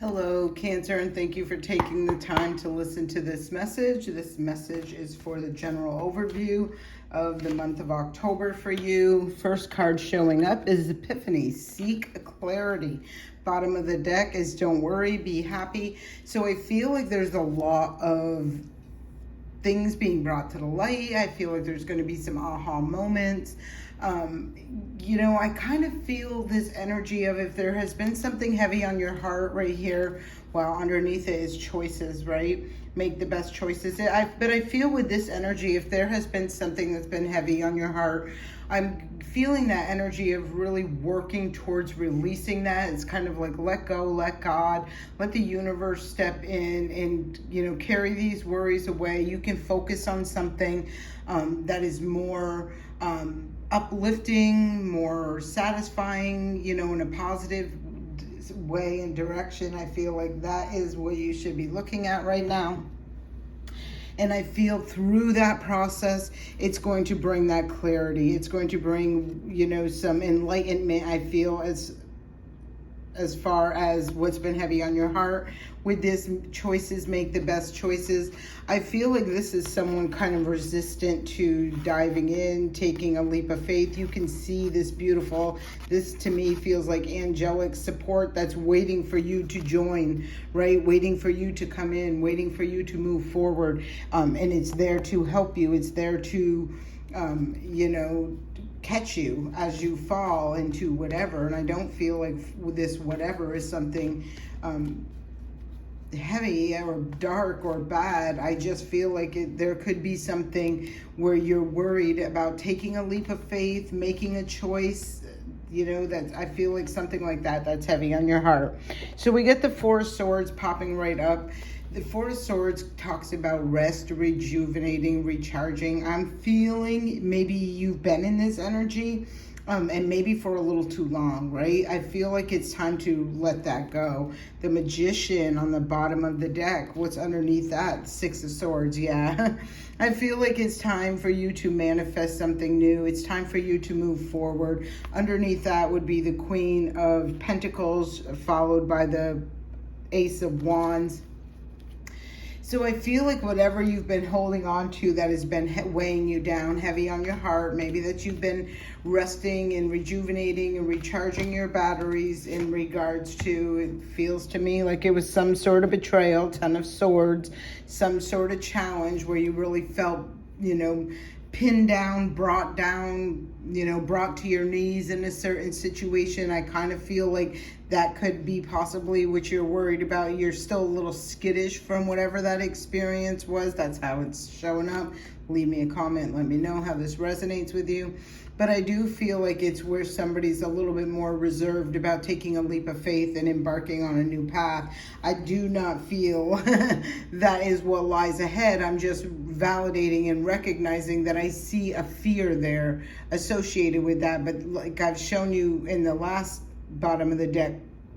Hello, Cancer, and thank you for taking the time to listen to this message. This message is for the general overview of the month of October for you. First card showing up is Epiphany, seek clarity. Bottom of the deck is don't worry, be happy. So I feel like there's a lot of things being brought to the light. I feel like there's going to be some aha moments. I kind of feel this energy of if there has been something heavy on your heart right here, well, underneath it is choices, right? Make the best choices. But I feel with this energy, if there has been something that's been heavy on your heart, I'm feeling that energy of really working towards releasing that. It's kind of like let go, let God, let the universe step in and, carry these worries away. You can focus on something that is more uplifting, more satisfying, in a positive way and direction. I feel like that is what you should be looking at right now. And I feel through that process, it's going to bring that clarity. It's going to bring, some enlightenment, I feel, as far as what's been heavy on your heart. With this choices, make the best choices. I feel like this is someone kind of resistant to diving in, taking a leap of faith. You can see this to me feels like angelic support that's waiting for you to join, right? Waiting for you to come in, waiting for you to move forward. And it's there to help you. It's there to, catch you as you fall into whatever. And I don't feel like this whatever is something heavy or dark or bad. I just feel like there could be something where you're worried about taking a leap of faith, making a choice, that I feel like something like that's heavy on your heart. So we get the Four of Swords popping right up. The Four of Swords talks about rest, rejuvenating, recharging. I'm feeling maybe you've been in this energy and maybe for a little too long, right? I feel like it's time to let that go. The Magician on the bottom of the deck, what's underneath that? Six of Swords, yeah. I feel like it's time for you to manifest something new. It's time for you to move forward. Underneath that would be the Queen of Pentacles, followed by the Ace of Wands. So I feel like whatever you've been holding on to that has been weighing you down, heavy on your heart, maybe that you've been resting and rejuvenating and recharging your batteries in regards to, it feels to me like it was some sort of betrayal, Ten of Swords, some sort of challenge where you really felt, pinned down, brought to your knees in a certain situation. I kind of feel like that could be possibly what you're worried about. You're still a little skittish from whatever that experience was. That's how it's showing up. Leave me a comment. Let me know how this resonates with you. But I do feel like it's where somebody's a little bit more reserved about taking a leap of faith and embarking on a new path. I do not feel that is what lies ahead. I'm just validating and recognizing that I see a fear there associated with that. But like I've shown you in the last bottom of the deck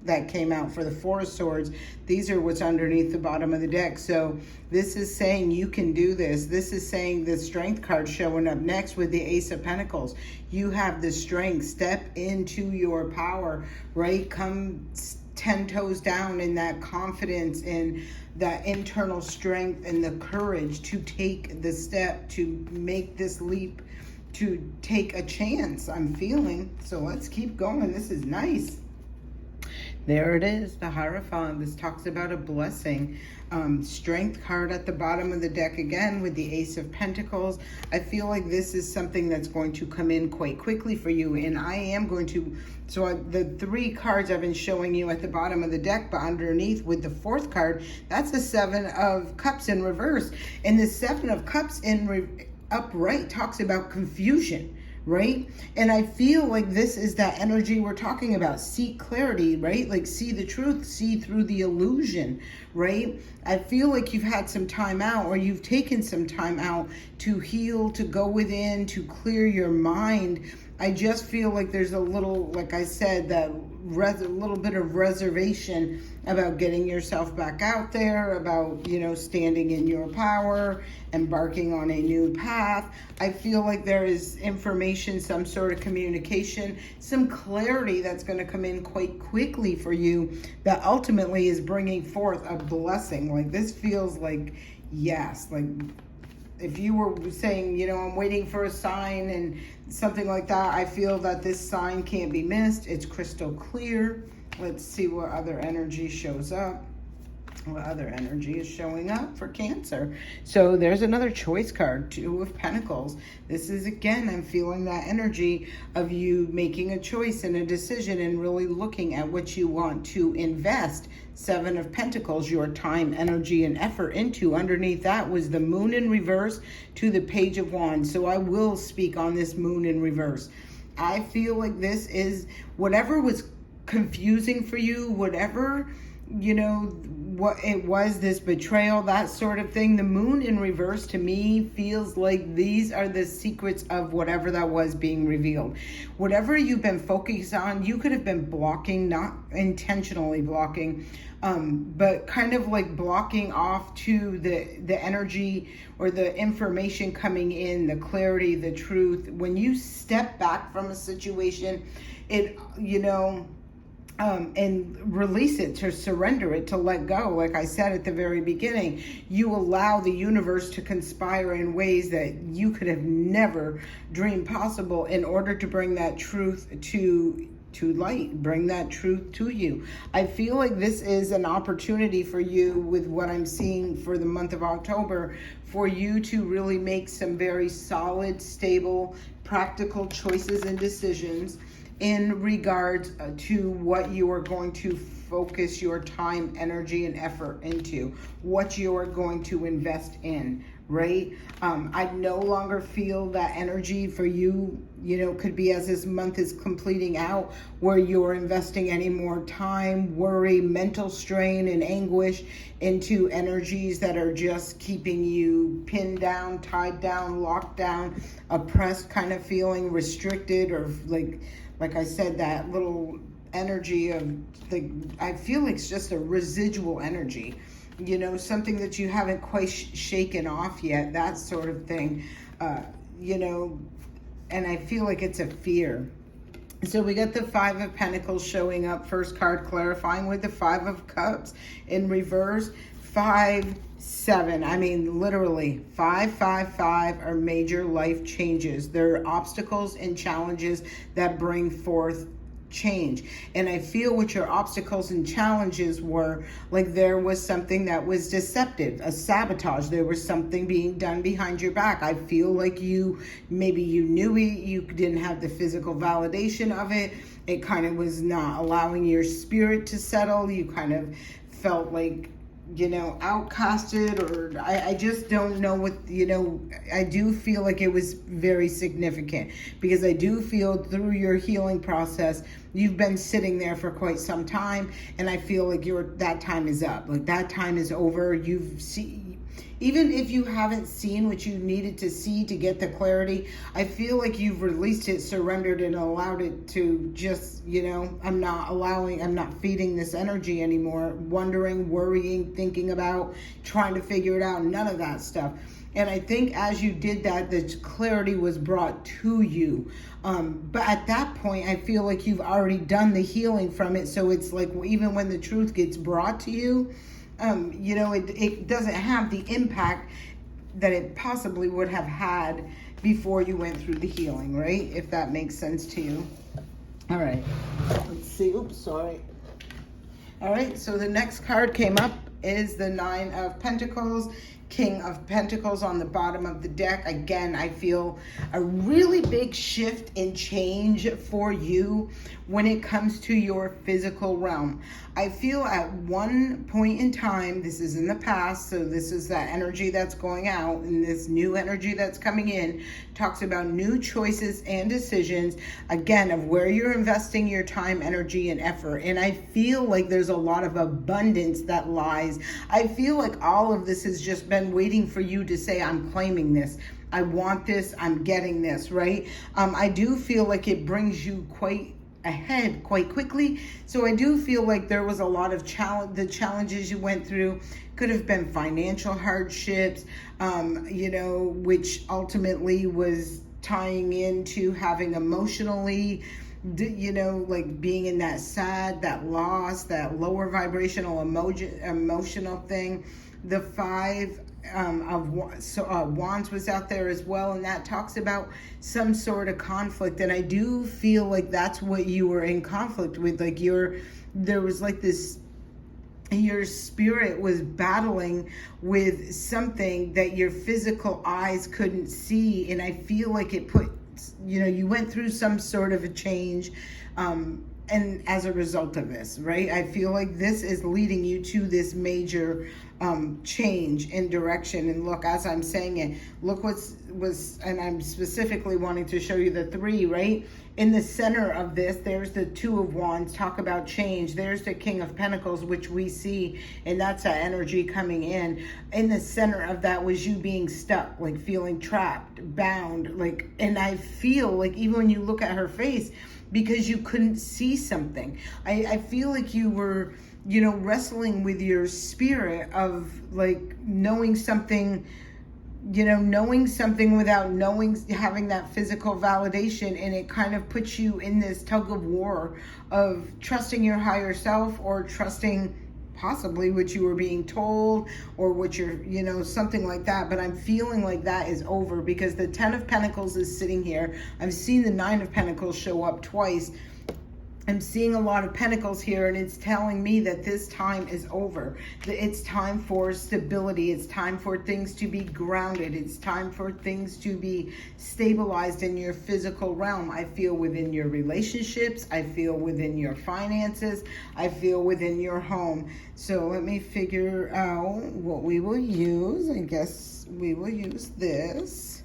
that came out for the Four of Swords, these are what's underneath the bottom of the deck. So this is saying you can do this. This is saying the Strength card showing up next with the Ace of Pentacles. You have the strength. Step into your power, right? Come 10 toes down in that confidence and that internal strength and the courage to take the step, to make this leap, to take a chance. I'm feeling. So let's keep going. This is nice. There it is, the Hierophant. This talks about a blessing. Strength card at the bottom of the deck again with the Ace of Pentacles. I feel like this is something that's going to come in quite quickly for you. And I am going to, the three cards I've been showing you at the bottom of the deck, but underneath with the fourth card, that's the Seven of Cups in reverse. And the Seven of Cups upright talks about confusion, right? And I feel like this is that energy we're talking about. Seek clarity, right? Like see the truth, see through the illusion, right? I feel like you've had some time out, or you've taken some time out to heal, to go within, to clear your mind. I just feel like there's a little, like I said, that a little bit of reservation about getting yourself back out there, about, standing in your power, embarking on a new path. I feel like there is information, some sort of communication, some clarity that's going to come in quite quickly for you that ultimately is bringing forth a blessing. Like, this feels like, yes, like if you were saying, I'm waiting for a sign and something like that, I feel that this sign can't be missed. It's crystal clear. Let's see what other energy shows up. What other energy is showing up for Cancer? So there's another choice card, Two of Pentacles. This is, again, I'm feeling that energy of you making a choice and a decision and really looking at what you want to invest. Seven of Pentacles, your time, energy, and effort into. Underneath that was the Moon in reverse to the Page of Wands. So I will speak on this Moon in reverse. I feel like this is whatever was confusing for you, whatever, what it was, this betrayal, that sort of thing. The Moon in reverse to me feels like these are the secrets of whatever that was being revealed. Whatever you've been focused on, you could have been blocking, not intentionally blocking, but kind of like blocking off to the energy or the information coming in, the clarity, the truth. When you step back from a situation, it, and release it, to surrender it, to let go. Like I said at the very beginning, you allow the universe to conspire in ways that you could have never dreamed possible in order to bring that truth to light, bring that truth to you. I feel like this is an opportunity for you, with what I'm seeing for the month of October, for you to really make some very solid, stable, practical choices and decisions in regards to what you are going to focus your time, energy, and effort into, what you are going to invest in, right? I no longer feel that energy for you, could be as this month is completing out, where you're investing any more time, worry, mental strain, and anguish into energies that are just keeping you pinned down, tied down, locked down, oppressed, kind of feeling restricted, or like I said, that little energy of I feel like it's just a residual energy, something that you haven't quite shaken off yet, that sort of thing, and I feel like it's a fear. So we got the Five of Pentacles showing up, first card clarifying, with the Five of Cups in reverse. 5, 7, I mean, literally 5, 5, 5 are major life changes. They're obstacles and challenges that bring forth change. And I feel what your obstacles and challenges were, like there was something that was deceptive, a sabotage. There was something being done behind your back. I feel like maybe you knew it, you didn't have the physical validation of it. It kind of was not allowing your spirit to settle. You kind of felt like, outcasted, or I just don't know what, I do feel like it was very significant, because I do feel through your healing process, you've been sitting there for quite some time, and I feel like that time is up. Like, that time is over. Even if you haven't seen what you needed to see to get the clarity, I feel like you've released it, surrendered, and allowed it to just, I'm not feeding this energy anymore, wondering, worrying, thinking about, trying to figure it out, none of that stuff. And I think as you did that, the clarity was brought to you. But at that point, I feel like you've already done the healing from it. So it's like, even when the truth gets brought to you, it doesn't have the impact that it possibly would have had before you went through the healing, right? If that makes sense to you. All right, let's see. Oops, sorry. All right, so the next card came up is the Nine of Pentacles, King of Pentacles on the bottom of the deck. Again, I feel a really big shift and change for you when it comes to your physical realm. I feel at one point in time, this is in the past, so this is that energy that's going out, and this new energy that's coming in talks about new choices and decisions, again, of where you're investing your time, energy, and effort. And I feel like there's a lot of abundance that lies. I feel like all of this has just been waiting for you to say, I'm claiming this. I want this. I'm getting this, right? I do feel like it brings you quite ahead quite quickly. So I do feel like there was a lot of the challenges you went through could have been financial hardships, which ultimately was tying into having emotionally, like being in that sad, that loss, that lower vibrational emotional thing. The five of wands was out there as well, and that talks about some sort of conflict. And I do feel like that's what you were in conflict with. Like there was like this, your spirit was battling with something that your physical eyes couldn't see. And I feel like it put, you went through some sort of a change, and as a result of this, right? I feel like this is leading you to this major change in direction. And look, as I'm saying it, look and I'm specifically wanting to show you the three, right? In the center of this, there's the Two of Wands, talk about change. There's the King of Pentacles, which we see, and that's that energy coming in. In the center of that was you being stuck, like feeling trapped, bound, like, and I feel like even when you look at her face, because you couldn't see something, I feel like you were, wrestling with your spirit of like knowing something without having that physical validation. And it kind of puts you in this tug of war of trusting your higher self, or trusting possibly what you were being told, or what you're, something like that. But I'm feeling like that is over, because the 10 of Pentacles is sitting here. I've seen the 9 of Pentacles show up twice. I'm seeing a lot of pentacles here, and it's telling me that this time is over. It's time for stability. It's time for things to be grounded. It's time for things to be stabilized in your physical realm. I feel within your relationships. I feel within your finances. I feel within your home. So let me figure out what we will use. I guess we will use this,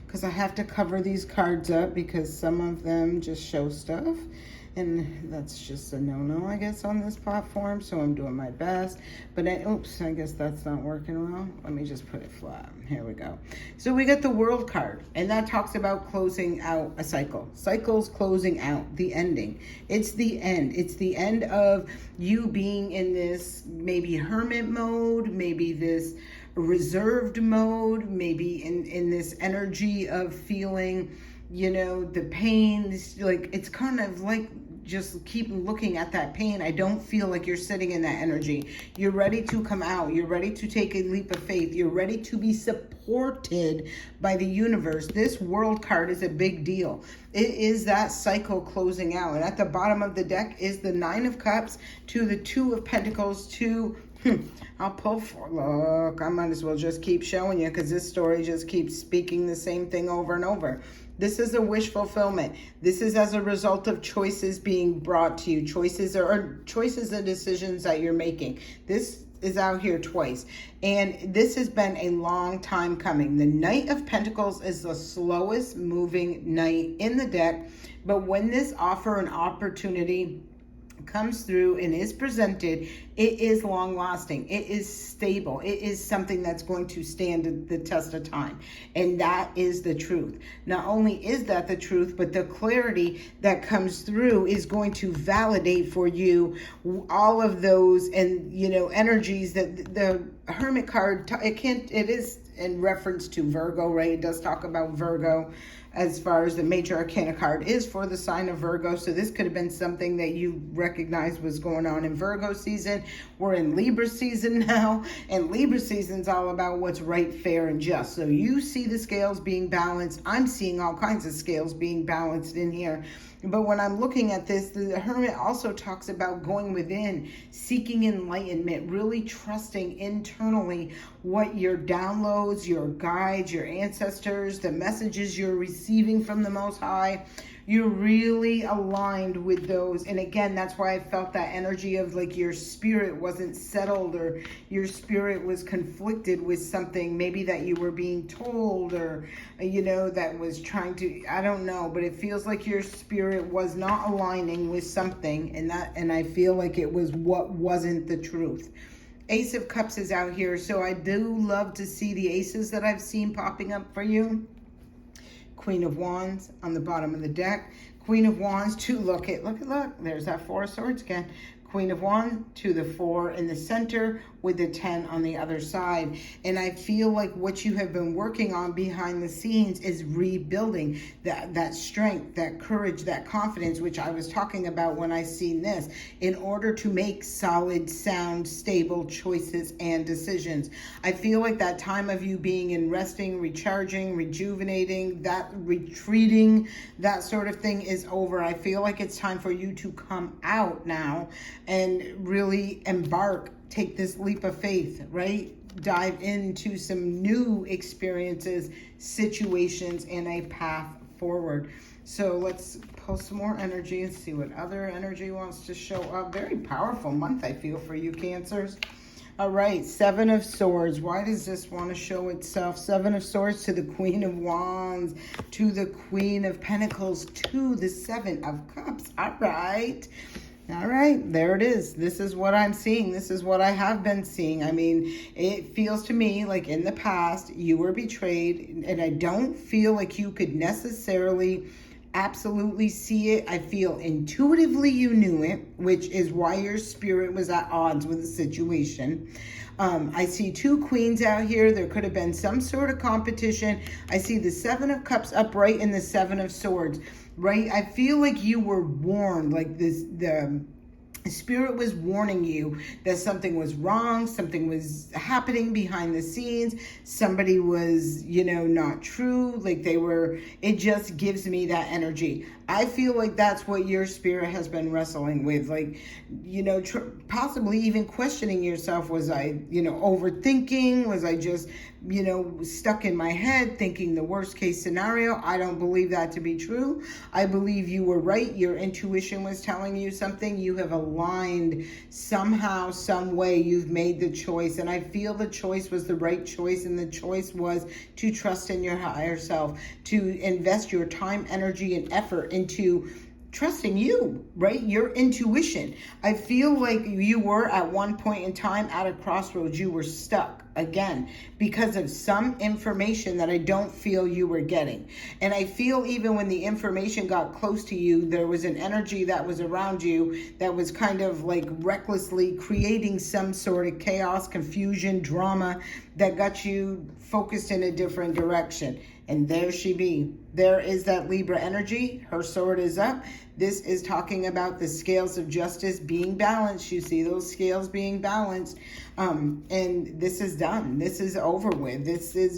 because I have to cover these cards up, because some of them just show stuff. And that's just a no-no, I guess, on this platform. So I'm doing my best. But oops, I guess that's not working well. Let me just put it flat. Here we go. So we got the World card, and that talks about closing out a cycle. Cycles closing out, the ending. It's the end. It's the end of you being in this maybe hermit mode, maybe this reserved mode, maybe in this energy of feeling, the pain. Like, it's kind of like, just keep looking at that pain. I don't feel like you're sitting in that energy. You're ready to come out. You're ready to take a leap of faith. You're ready to be supported by the universe. This World card is a big deal. It is that cycle closing out. And at the bottom of the deck is the 9 of Cups to the 2 of Pentacles to I'll pull for, look, I might as well just keep showing you, because this story just keeps speaking the same thing over and over. This is a wish fulfillment. This is as a result of choices being brought to you. Choices and decisions that you're making. This is out here twice. And this has been a long time coming. The Knight of Pentacles is the slowest moving knight in the deck. But when this offer and opportunity comes through and is presented, it is long lasting. It is stable. It is something that's going to stand the test of time. And that is the truth. Not only is that the truth, but the clarity that comes through is going to validate for you all of those and, energies that the Hermit card, it is in reference to Virgo, right? It does talk about Virgo, as far as the Major Arcana card is for the sign of Virgo. So this could have been something that you recognized was going on in Virgo season. We're in Libra season now, and Libra season's all about what's right, fair, and just. So you see the scales being balanced. I'm seeing all kinds of scales being balanced in here. But when I'm looking at this, the Hermit also talks about going within, seeking enlightenment, really trusting internally what your downloads, your guides, your ancestors, the messages you're receiving from the Most High. You're really aligned with those. And again, that's why I felt that energy of like your spirit wasn't settled, or your spirit was conflicted with something maybe that you were being told, or, that was trying to, I don't know, but it feels like your spirit was not aligning with something, and I feel like it was what wasn't the truth. Ace of Cups is out here. So I do love to see the aces that I've seen popping up for you. Queen of Wands on the bottom of the deck. Queen of Wands to look. There's that Four of Swords again. Queen of Wands to the 4 in the center with the 10 on the other side. And I feel like what you have been working on behind the scenes is rebuilding that strength, that courage, that confidence, which I was talking about when I seen this, in order to make solid, sound, stable choices and decisions. I feel like that time of you being in resting, recharging, rejuvenating, that retreating, that sort of thing is over. I feel like it's time for you to come out now and really embark, take this leap of faith, right? Dive into some new experiences, situations, and a path forward. So let's pull some more energy and see what other energy wants to show up. Very powerful month, I feel, for you Cancers. All right, 7 of Swords. Why does this want to show itself? 7 of Swords to the Queen of Wands, to the Queen of Pentacles, to the 7 of Cups. All right. All right, there it is. This is what I'm seeing. This is what I have been seeing. I mean, it feels to me like in the past you were betrayed, and I don't feel like you could necessarily absolutely see it. I feel intuitively you knew it, which is why your spirit was at odds with the situation. I see 2 queens out here. There could have been some sort of competition. I see the 7 of Cups upright and the 7 of Swords. Right? I feel like you were warned, like the Spirit was warning you that something was wrong, something was happening behind the scenes, somebody was, not true, like it just gives me that energy. I feel like that's what your spirit has been wrestling with, like, possibly even questioning yourself. Was I, overthinking? Was I just, stuck in my head thinking the worst case scenario? I don't believe that to be true. I believe you were right. Your intuition was telling you something. You have aligned somehow, some way. You've made the choice, and I feel the choice was the right choice, and the choice was to trust in your higher self, to invest your time, energy, and effort into trusting you, right? Your intuition. I feel like you were at one point in time at a crossroads. You were stuck again because of some information that I don't feel you were getting. And I feel even when the information got close to you, there was an energy that was around you that was kind of like recklessly creating some sort of chaos, confusion, drama that got you focused in a different direction. And there she be. There is that Libra energy. Her sword is up. This is talking about the scales of justice being balanced. You see those scales being balanced. And this is done. This is over with.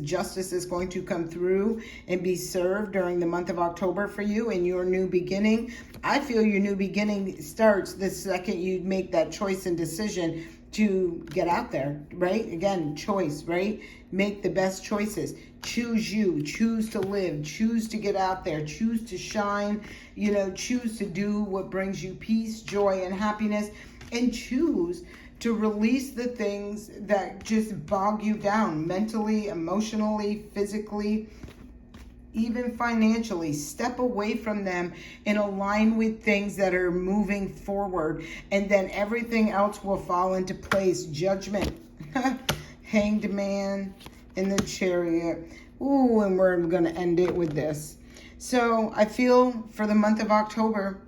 Justice is going to come through and be served during the month of October for you in your new beginning. I feel your new beginning starts the second you make that choice and decision to get out there, right? Again, choice, right? Make the best choices. Choose you, choose to live, choose to get out there, choose to shine, choose to do what brings you peace, joy, and happiness, and choose to release the things that just bog you down mentally, emotionally, physically, even financially. Step away from them and align with things that are moving forward, and then everything else will fall into place. Judgment, Hanged Man, in the Chariot. Ooh, and we're going to end it with this. So I feel for the month of October,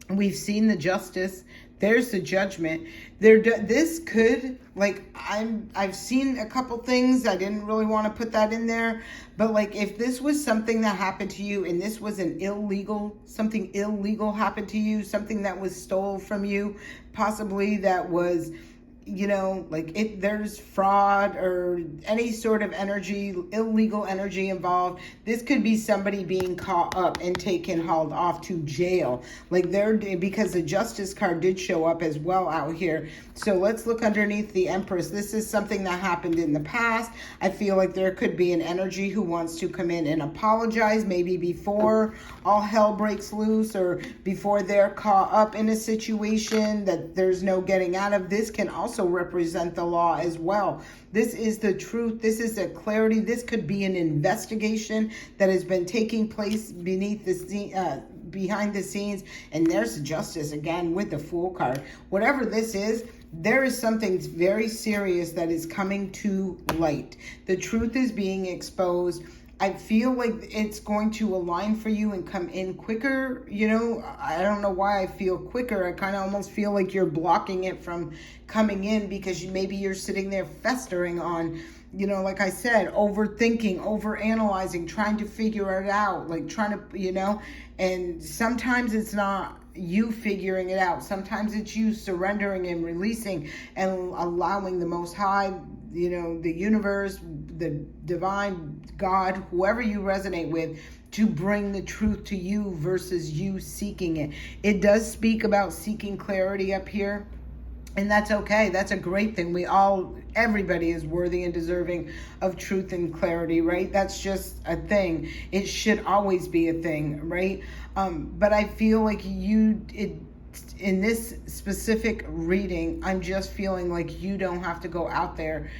we've seen the justice. There's the judgment. This could, I've seen a couple things. I didn't really want to put that in there. But if this was something that happened to you, and this was something illegal happened to you, something that was stole from you, possibly that was, there's fraud or any sort of illegal energy involved. This could be somebody being caught up and hauled off to jail. Because the Justice card did show up as well out here. So let's look underneath the Empress. This is something that happened in the past. I feel like there could be an energy who wants to come in and apologize, maybe before all hell breaks loose, or before they're caught up in a situation that there's no getting out of. This can also represent the law as well. This is the truth. This is the clarity. This could be an investigation that has been taking place behind the scenes. And there's justice again with the Fool card. Whatever this is, there is something very serious that is coming to light. The truth is being exposed. I feel like it's going to align for you and come in quicker. You know, I don't know why I feel quicker. I kind of almost feel like you're blocking it from coming in because maybe you're sitting there festering on, you know, like I said, overthinking, overanalyzing, trying to figure it out, like trying to, you know, and sometimes it's not you figuring it out. Sometimes it's you surrendering and releasing and allowing the Most High, you know, the universe, the divine God, whoever you resonate with, to bring the truth to you versus you seeking it. It does speak about seeking clarity up here. And that's okay. That's a great thing. Everybody is worthy and deserving of truth and clarity, right? That's just a thing. It should always be a thing, right? But I feel like in this specific reading, I'm just feeling like you don't have to go out there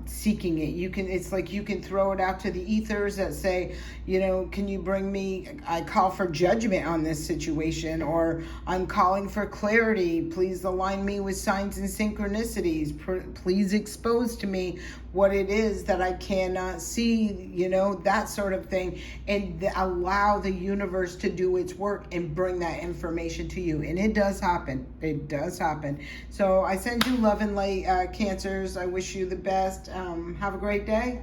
seeking it. It's like you can throw it out to the ethers that say, you know, can you bring me, I call for judgment on this situation, or I'm calling for clarity. Please align me with signs and synchronicities. Please expose to me what it is that I cannot see, you know, that sort of thing, and allow the universe to do its work and bring that information to you. And it does happen. It does happen. So I send you love and light, Cancers. I wish you the best. Have a great day.